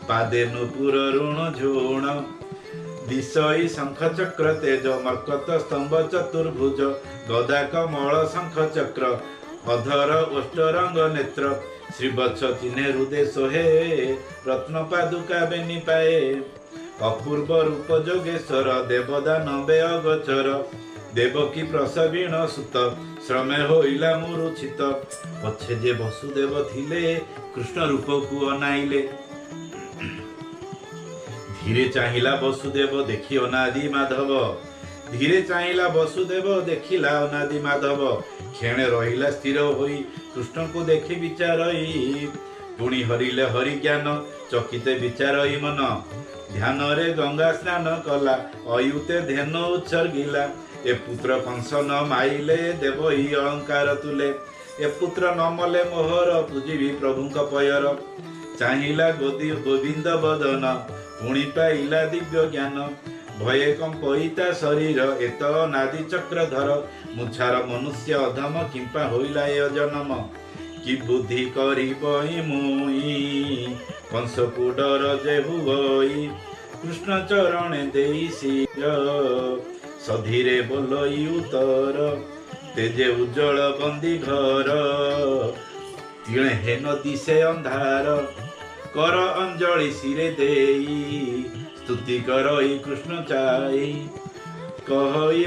पादे नुपुर ऋण झुण दिशई शंख चक्र तेज मर्कत स्तंभ चतुर्भुज गदा कमल शंख चक्र अधर ओष्ठ रंग नेत्र श्रीवत्स चिन्हे हृदय सोहे रत्न पादुका बेनी पाए अपूर्व रूप जोगेश्वर देवदान बे अगोचर देवकी प्रसवीण सुत श्रमे होइला मुरुचित पछे जे वसुदेव थिले कृष्ण रूप को अनाइले धीरे चाहिला वसुदेव देखी अनादि माधव धीरे चाहिला वसुदेव देखिला अनादि माधव क्षणे रहिला स्थिर होई कृष्ण को देखी विचारई पुणी हरिले हरि ज्ञान चकिते विचारई मन ध्यान रे गंगा स्नान कला अयुते ध्यान उत्सर्गिला ए पुत्र कंस न माइले देव ही अलंकार तुले ए पुत्र न मले मोहर पूजिबी प्रभुंक पयर चाहिला गोविंद बदन पुणी पाइला दिव्य ज्ञान भये कंपिता शरीर एत नादि चक्रधर मुछार मनुष्य अधम किंपा होइला ए जन्म कि बुद्धि करिबई मुई कंस डर जेहु गई कृष्ण चरण देई सिर सधीरे बोलई उतर तेजे उज्जवल बंदी घर तिणे हेन दिशे अंधार कर अंजलि सिरे देई स्तुति करई कृष्ण चाई कहई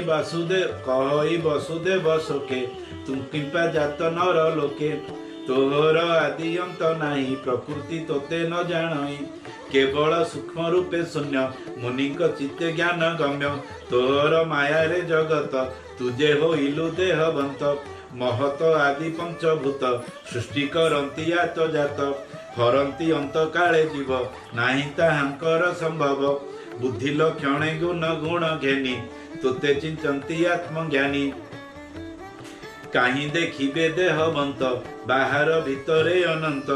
वसुदेव शोके तुम कृपा जात नर लोके तोहर आदि अंत नाही प्रकृति तोते न जानई केवल सूक्ष्म रूपे शून्य मुनिक चित्ते ज्ञान गम्य तोहर माया रे जगत तुझे होइलु देहवंत महत आदि पंचभूत सृष्टि करंती आत जात हरंती अंत काले जीव नाही ताहांकर संभव बुद्धि लक्षणे गुण गुण घेनी तोते चिंतंती आत्मज्ञानी काहीं देखिबे देहवंत बाहर भितरे अनंत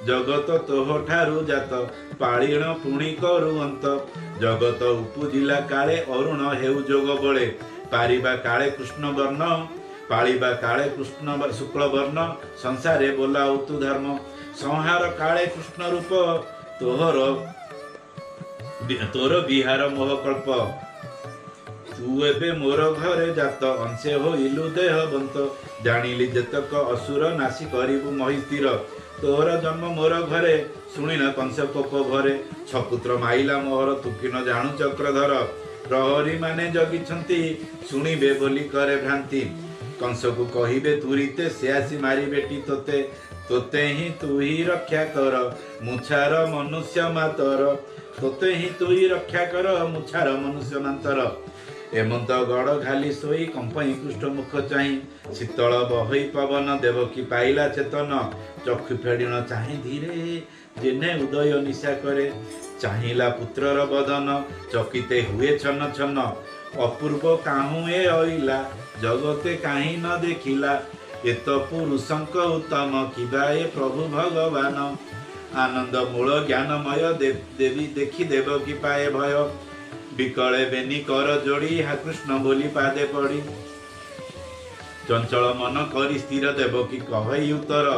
जगत तोह ठारू जात पाळीण पुणी करुअंत जगत उपुजिला काले अरुण हेउ जोग बळे पारिबा काले कृष्ण वर्ण पाळिबा काले कृष्ण शुक्ल वर्ण संसारे बोलाउ तु धर्म संहार काले कृष्ण रूप तोर विहार मोह कल्प तू एबे मोर घरे जात अंशे होइलु देहवंत जानिली जेतक असुर नासी करिबु महिस्थिर तोर जन्म मोर घरे शुणिन कंस कोप घरे छपुत्र माइला मोहर तू कि न जाणु चक्रधर प्रहरी माने जगिछंती शुणिबे बोली करे भ्रांति कंस को कहिबे तुरीते से आसी मारी बेटी तोते तोते ही तू ही रक्षा कर मुछार मनुष्य मातर तोते ही तू ही रक्षा कर मुछार मनुष्य मातर एमंत गड़ घाली सोई कंपई कृष्ण मुख चाही शीतल बहई पवन देवकी पाइला चेतन चक्षु फेड़िण चाहे धीरे जेने उदय निशा करे चाहिला पुत्रर बदन चकिते हुए छन छन अपूर्व काहू ए अइला जगते काहीं न देखिला एत पुरुषंक उत्तम किबा ए प्रभु भगवान आनंद मूल ज्ञानमय देवी देखी देवकी पाए भय विकले बेनी कर जोड़ी हा कृष्ण बोली पादे पड़ी चंचल मन करी स्थिर देवकी कहई उत्तर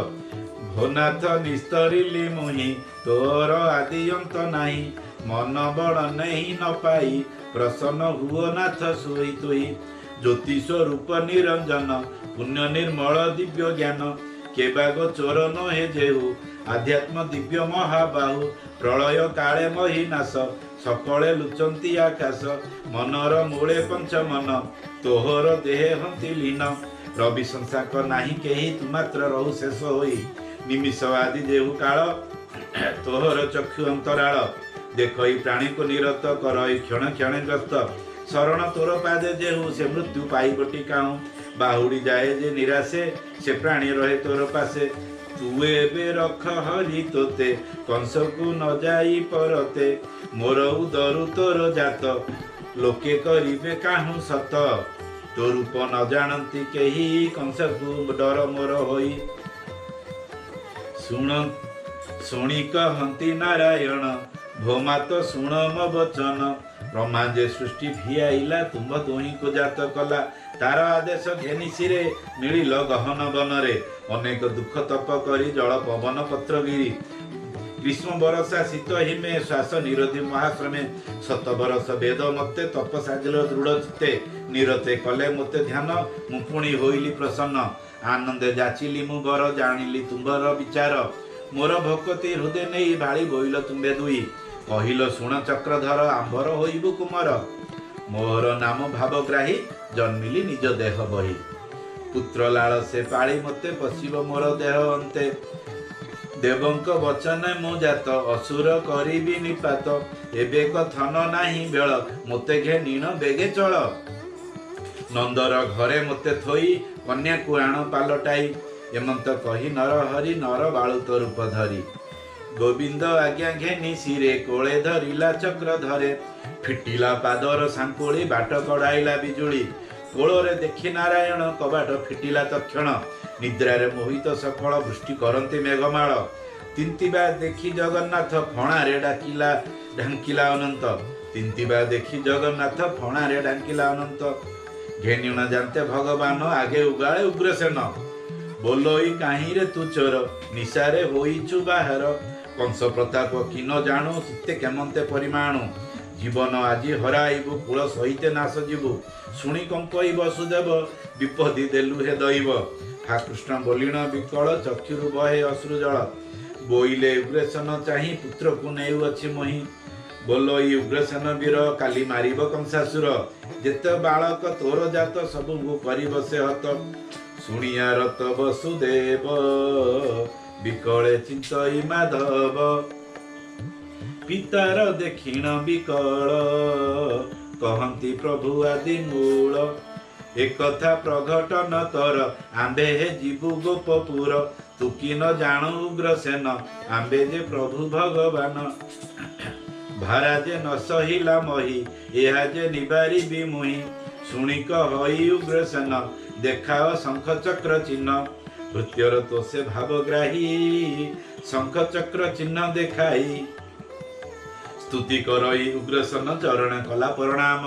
भोनाथ निस्तरिली मुहि तोर आदि अंत नाही मन बड़ नहीं न पाई प्रसन्न हुओ नाथ सोई तुई ज्योतिष रूप निरंजन पुण्य निर्मल दिव्य ज्ञान केबाग चोर न हे जेहु आध्यात्म दिव्य महाबाहु प्रलय काले महिनाश सकले लुचंती आकाश मनर मूले पंच मन तोहर देहे हंती लीन रवि संसाक नाही केही तू मात्र रहु शेष होई निमिष आदि जेहु काल तोहर चक्षु अंतराल देखई प्राणी को निरत करई क्षण क्षण ग्रस्त शरण तोर पादे जेहु से मृत्यु पाई बटी काहू बाहुड़ी जाए जे निराशे से प्राणी रहे तोर पासे तू एबे रख हरि तोते कंस को न जाई परते मोर उदरु तोर जात लोके करिबे काहू सत तो रूप न जानती केही कंस को डर मोर होई शुणी कहती नारायण भोमात शुण म वचन ब्रह्मा जे सृष्टि भियाइला तुम दुही को जात कला तार आदेश घेनी सिरे मिलिल गहन बनरे अनेक दुख तप करी जल पवन पत्रगिरी ग्रीष्म बरसा शीत हिमे श्वास निरोधी महाश्रमे शत बरस वेद मते तप साजिल दृढ़ चित्ते निरते कले मते ध्यान मु पुणी होइली प्रसन्न आनंदे जाचिली मु बर जानिली तुम्बर विचार मोर भक्ति हृदय नहीं भाड़ी बोइल तुम्बे दुई कहिल शुण चक्रधर आंबर होइबु कुमार मोर नाम भावग्राही जन्मिली निज देह बही पुत्र लाल से पाली मते पशिव मोर देह अंते देवंक वचन मु जात असुर करिबि निपात एबे कथन नाही बेळ मते घे नीण बेगे चल नंदर घरे मते थोई कन्या को आण पालटाई एमंत कही नर हरि नर बालुत रूप धरी गोविंद आज्ञा घेनी सिरे कोले धरिला चक्र धरे फिटिला पादर सांकुली बाट कड़ाइला बिजुली कोଳରେ देखि नारायण कबाट फिटिला तक्षण निद्रारे मोहित सकल वृष्टि करन्ते मेघमाळ तिंतिबा देखि जगन्नाथ फणारे डाकिला ढांकिला अनंत तिंतिबा देखि जगन्नाथ फणारे ढांकिला अनंत घेनिण जानते भगवान आगे उगाळे उग्रसेन बोलोई काहीं रे तू चोर निशारे होइछु बाहर कंस प्रताप कि न जानू चित्ते केमंते परिमाणु जीवन आजी हराइबु कुल सहिते नाश जीवु शुणी कंपई वसुदेव विपदि देलु हे दैव हा कृष्ण बोलिण विकल चक्षुरु बहे अश्रु जल बोइले उग्रसेन चाही पुत्र को नेउअछि मोहि बोलोई उग्रसेन वीर काली मारिब कंसासुर जेते बालक तोर जात सबु करिब से हत शुणिया रत वसुदेव विकले चिंतई माधव पितार देखिण विकल कहंती प्रभु आदि मूल एक कथा प्रघटन कर आंबे हे जीवु गोपपुर तू कि न जाणु उग्रसेन आंबे जे प्रभु भगवान भारा जे न सहिला मही एहा जे निबारी भी मुही शुणिक हई उग्रसेन देखाओ शंख चक्र चिन्ह भृत्यर तो से भावग्राही शंख चक्र चिन्ह देखाई स्तुति करई उग्रसेन चरण कला प्रणाम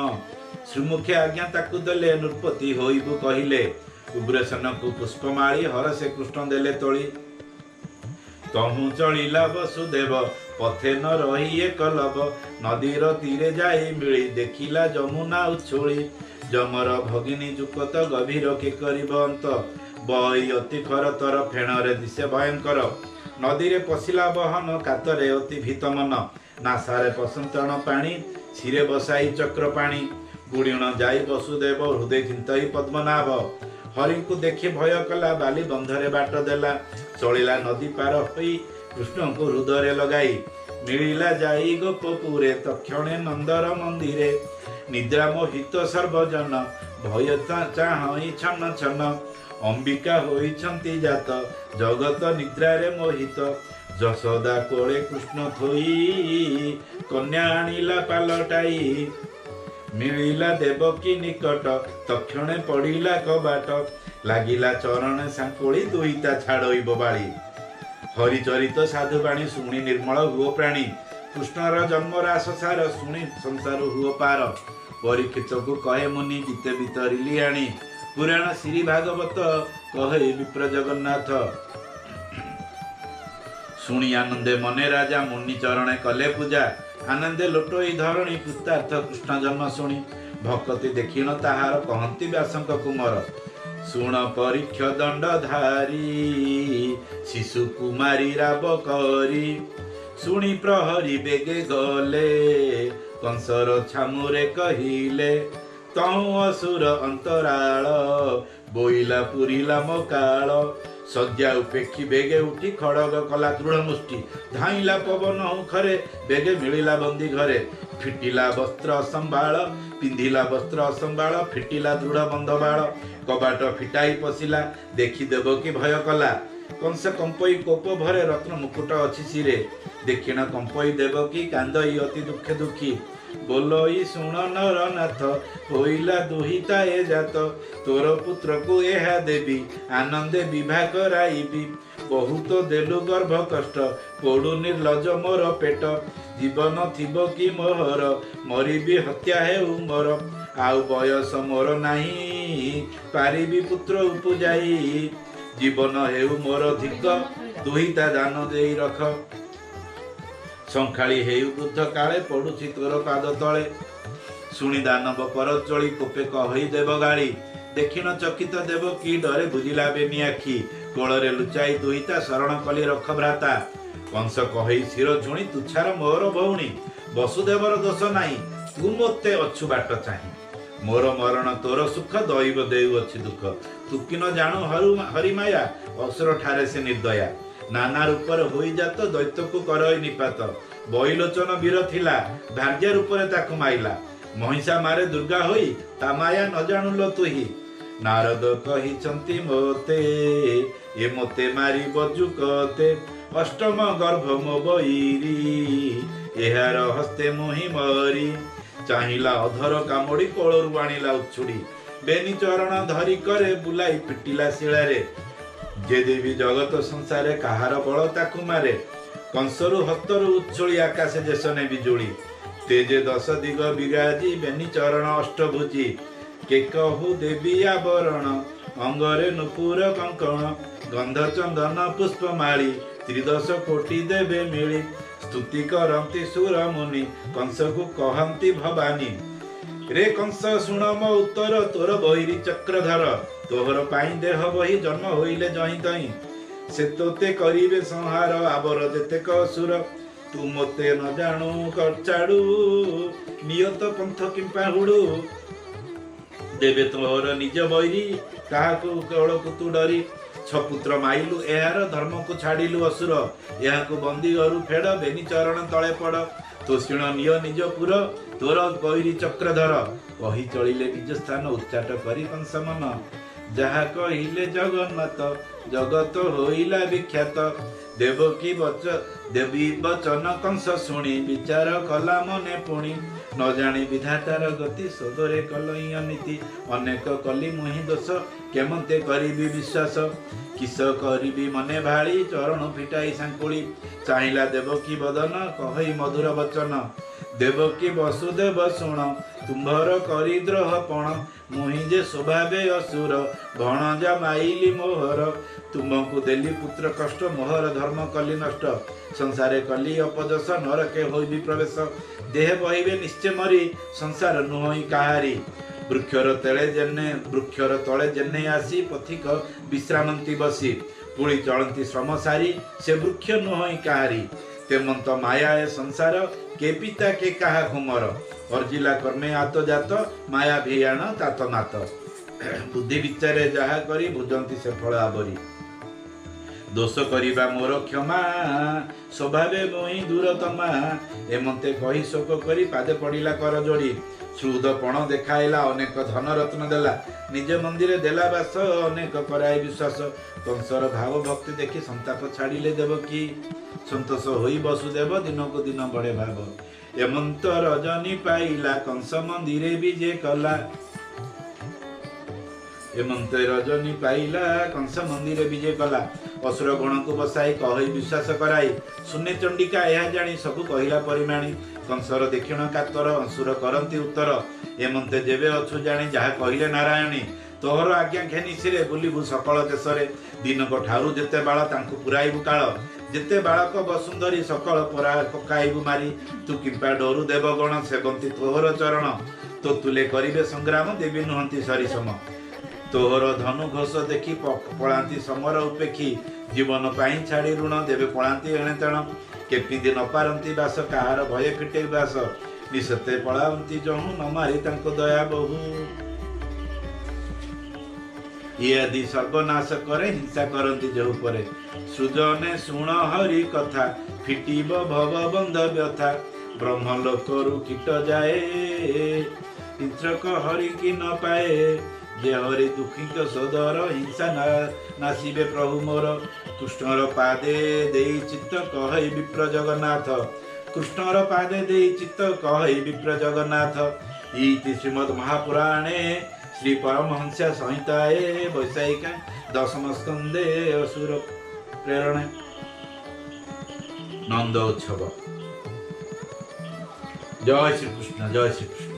श्रीमुखे आज्ञा ताकु देले नृपति होइबु कहिले उग्रसेन को पुष्पमाली हर से कृष्ण देले तोली तहु चलिला वसुदेव पथे न रही एक लब नदीर तीरे जाई मिली देखिला जमुना उछोली जमर भगिनी जुकत गभीर के करिब अंत बई अति खरतर फेणरे दिशे भयंकर नदी रे पशिला बहन कातरे अति भीत मन नासारे पसंतण पानी सिरे बसाई चक्र पानी गुणिण जाई वसुदेव हृदय चिंतई पद्मनाभ हरि को देखि भय कला बाली बंधरे बाट देला चलिला नदी पार होई कृष्ण को हृदय लगाई मिलिला जाई गोपपुरे तक्षणे नंदर मंदिरे निद्रा मोहित सर्वजन भय चाहई छन छन अंबिका होइछंती जात जगत निद्रारे मोहित जशोदा कोळे कृष्ण थोई कन्या आनिला पालटाई मिलिला देवकी निकट तक्षणे पड़िला कबाट लागिला चरण सांकोली दुईता छाड़ई बबाली हरिचरित साधुवाणी शुणी निर्मल हुओ प्राणी कृष्णर जन्मरास सार शुणी संसार हुओ पार परीक्षित को कहे मुनि गीते बितरिली आणी पुराण श्री भागवत कहे विप्र जगन्नाथ शुणी आनंदे मने राजा मुनि चरणे कले पूजा आनंदे लोटोई धरणी कृतार्थ कृष्ण जन्म शुणी भक्ति देखिण ताहार कहंती व्यासंक कुमार शुण परीक्ष दंडधारी शिशु कुमारी राब करी शुणी प्रहरी बेगे गले कंसर छामुरे कहिले तहु असुर अंतराल बोइला पुरिला मकाल सज्जा उपेक्षी बेगे उठी खड़ग कला दृढ़ मुष्टि धाइला पवन उखरे बेगे मिलिला बंदी घरे फिटिला वस्त्र संभाळ पिंधिला वस्त्र असंभाळ फिटिला दृढ़ बंध बाळ कबाट फिटाई पशिला देखी देव की भय कला कंस कंपई कोप भरे रत्न मुकुट अछि सिरे देखिण कंपई देव की कांदई अति दुखे दुखी बोलोई शुण नरनाथ होइला दुहिता ए जात तोर पुत्र को एहा देवी आनंदे विवाह कराइबी बहुत देलु गर्भ कष्ट पड़ू निर्लज मोर पेट जीवन थिब कि मोहर मरिबी हत्या हे मोर आउ बयस मोर नाही पारिबी पुत्र उपजाई जीवन हेउ मोर धिक दुहिता दान देई रख संखाली हेउ वृद्ध काले पड़ुछि तोर पाद तले शुणी दानव पर चली कोपे कहि देव गाड़ी देखिन चकित देव की डरे बुझिला बेनी आखि कोଳରେ लुचाई दुहिता शरण कली रख भ्राता कंस कहि शिर झुणी तुच्छार मोर भौणी वसुदेवर दोष नाही तू मते अछु बाट चाहि मोर मरण तोर सुख दैव देउ अछि दुख तू कि न जाणु हरि माया असुर ठारे से निर्दया नाना रूपर होई जात दैत्य को करई निपात बइलोचन वीर थिला भाग्य रूपरे ताकु माइला महिषा मारे दुर्गा होई ता माया न जानुल तुही नारद कहिचंती मोते ए मोते मारी बजुकते अष्टम गर्भ मो बईरी एहार हस्ते मोहि मरी चाहिला अधर कामड़ी कोलरु आनिला उछुड़ी बेनी चरण धरी करे बुलाई पिटिला शिलारे जे देवी जगत संसारे कहार बल ताकू मारे कंसरु हस्तरु उच्छोली आकाश देशने बिजुली तेजे दश दिग विराजी बेनी चरण अष्टभुजी के कहु देवी आवरण अंगरे नुपुर कंकण गंध चंदन पुष्पमाली त्रिदश कोटि देवे मिली स्तुति करंती सुर मुनि कंस को कहंती भवानी रे कंस शुण मो उत्तर तोर बहिरी चक्रधर तोहर पाई देह बही जन्म होइले जही तही से तोते करिवे संहार आबर जेतेक असुर तू मते न जाणु करचाड़ू नियत पंथ किंपा हुड़ू देवे तोहर निज बैरी काहाकू केवलकू तू डरी छपुत्र माइलु एहार धर्म को छाड़िलु असुर याकू बंदी घरु फेड़ बेनी चरण तले पड़ तोषिण निय निज पुर तोर बैरी चक्रधर कही चलिले निज स्थान उच्चाट करी कंस मन जहा कहिले जगन्नाथ जगत होइला विख्यात देवकी देवी वचन कंस शुणी विचार कला मने पुणी न जानी विधातार गति सदरे कलई अनीति अनेक कली मुहि दोष केमते करिबी विश्वास किस करिबी मने भाड़ी चरण फिटाई सांकुली चाहिला देवकी बदन कहई मधुर वचन देवकी वसुदेव शुण तुम्भर करिद्रोह पण मुहि जे स्वभावे असुर भणजा माइली मोहर तुमको देली पुत्र कष्ट मोहर धर्म कली नष्ट संसारे कली अपजस नरके होइबी प्रवेश देह बहिबे निश्चय मरी संसार नुहई काहारी वृक्षर तले जेने आसी पथिक विश्रामंती बसी पुली चलती श्रम सारी से वृक्ष नुहई काहारी तेमंत माया ए संसार के पिता के काहा घुमर अर्जिला कर्मे आत जात माया भियाण तात नात बुद्धि विचारे जहा करी बुझंती से फल आवरी दोष करिबा मोर क्षमा स्वभावे मोहि दूरतमा एमंते कही शोक करी पादे पड़िला कर जोड़ी श्रुद पण देखाइला अनेक धन रत्न देला निज मंदिर देला बास अनेक कराई विश्वास कंसर भाव भक्ति देखि संताप छाड़िले देवकी संतोष होई वसुदेव दिन को दिन बड़े भाव एमंत रजनी पाइला कंस मंदिरे विजे कला एमंत रजनी पाइला कंस मंदिर विजय कला असुर गण को बसाई कही विश्वास कराई शून्य चंडिका यह जानी सबु कहिला परिमाणी कंसर दक्षिण कातर असुर करंती उत्तर एमंते जेबे अछु जानी जहा कहिले नारायणी तोहर आज्ञा घेनी सिरे बुलिबु सकल देशरे दिन को ठारू जेते बाळ तांकु पुराइबु काळ जेते बाळक वसुंधरी सकल परा पकाइबु मारी तू किंपा डोरु देवगण सेवंती तोहर चरण तो तुले करिवे संग्राम देवी नुहंती सरिसम तोहर धनु घोष देखी पलांती समर उपेक्षी जीवन पाई छाड़ी ऋण देवे पलांती एणे तेण केपिंदी न पारंती बास काहार भय फिटे बास निसते पलांती जहु न मारी तांको दया बहु ये आदि सर्वनाश करे हिंसा करंती जहु परे सुजने सुण हरि कथा फिटिब भव बंध व्यथा ब्रह्मलोकरु कीट जाए इंद्रक हरि की न पाए जे हरि दुखी सदर हिंसा नासिबे प्रभु मोर कृष्णर पादे देई चित्त कहई विप्र जगन्नाथ कृष्णर पादे देई चित्त कहई विप्र जगन्नाथ इति श्रीमद् महापुराणे श्री परमहंस संहिताए वैशाखिका दशम स्कंदे असुर प्रेरणे नंद उत्सव। जय श्री कृष्ण जय श्री कृष्ण।